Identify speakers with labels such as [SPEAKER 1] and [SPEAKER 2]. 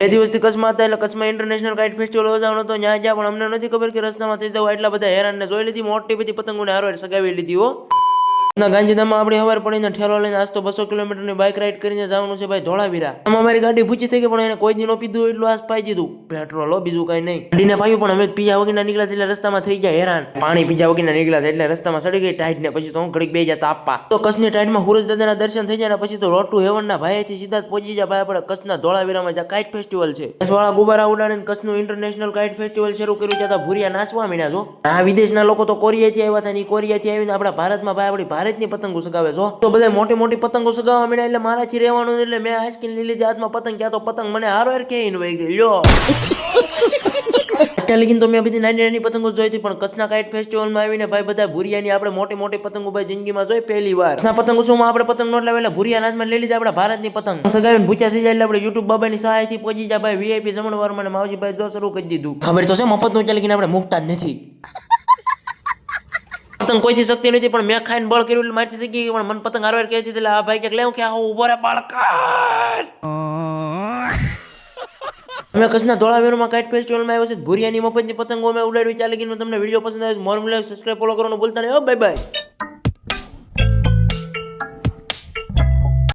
[SPEAKER 1] એ દિવસથી કચ્છમાં હતા એટલે કચ્છમાં ઇન્ટરનેશનલ કાઇટ ફેસ્ટિવલ યોજાવાનો હતો. ત્યાં ગયા પણ અમને નથી ખબર કે રસ્તામાં થઈ જવા એટલા બધા હેરાન ને જોઈ લીધી મોટી બધી પતંગોને હારો સગાવી લીધી હો. ગાંધીધામમાં આપણે સવાર પડીને ઠેલો લઈને આજ તો 200 કિલોમીટરની બાઇક રાઈડ કરીને જવાનું છે ભાઈ ધોળાવીરા. આમાં મારી ગાડી પૂછી થઈ ગઈ પણ એને કોઈ દી નો પીધું એટલું આસ પાઈ દીધું પેટ્રોલ બીજું કઈ નહીં. ગાડીને પાયું પણ અમે પીજા વગરના નીકળ્યા એટલે રસ્તામાં થઈ ગયા હેરાન. પાણી પીજા વગરના નીકળ્યા એટલે રસ્તામાં સડી ગઈ ટાઈટ ને પછી તો હું ઘડીક બે જતા આપવા તો કચ્છની ટાઈટમાં હુરજ દાદાના દર્શન થઈ જાય પછી તો રોડ ટુ હેવનના ભાઈથી સીધા પહોંચી જાય ભાઈ આપણે કચ્છના ધોળાવીરામાં જ્યાં કાઇટ ફેસ્ટિવલ છે. કચ્છવાળા ગુબારા ઉડાડીને કચ્છનું ઇન્ટરનેશનલ કાઇટ ફેસ્ટિવલ શરૂ કર્યું ત્યાં ભૂરિયા નાચવા મીડ્યા છો. આ વિદેશના લોકો તો કોરિયાથી આવ્યા હતા ને કોરિયાથી આવીને આપણા ભારતમાં ભાઈ આપણી ભારતની પતંગો સગાવે તો બધા મોટી મોટી પતંગો સગાવવા મળ્યા એટલે મારાથી રહેવાનું એટલે મેં આઈસ્ક્રીમ લઈ લીધી હાથમાં પતંગ ક્યાં તો પતંગ મને હારો હેર કે વહી ગઈ લ્યો. અત્યારે લગીને તો મેં બધી નાની નાની પતંગો જોઈ હતી પણ કચ્છના કાઇટ ફેસ્ટિવલમાં આવીને ભાઈ બધા ભૂરિયાની આપણે મોટી મોટી પતંગો ભાઈ જિંદગીમાં જોઈ પહેલી વાર. કચ્છના પતંગો શું આપણે પતંગ નો એટલે ભૂરિયા નાચમાં લઈ લીધા આપણા ભારતની પતંગ સગાવીને ભૂખ્યા થઈ જાય એટલે આપણે યુટ્યુબ બાબાની સહાયથી પહોંચી જાય ભાઈ વીઆઈપી જમણવાર મને માવજીભાઈ જો શરૂ કરી દીધું. ખબર તો છે મફત નું ચાલી આપણે મુકતા જ નથી. પતંગ કોઈથી શકતી નથી પણ મેં ખાઈને બળ કર્યું એટલે મારથી શીખી પણ મને પતંગ હારવાર કહે છે એટલે આ ભાઈ કે લેવું કે આ ઉભો રે બાળકા. અમે કચ્છના ધોળાવીરામાં કાઇટ ફેસ્ટિવલમાં આવ્યો છે ભૂરિયાની મફતની પતંગો અમે ઉડાડ્યું. ચાલે તમને વિડીયો પસંદ આવે મોર સબસ્ક્રાઇબ ફોલો કરવાનું ભૂલતા નહીં. Bye bye.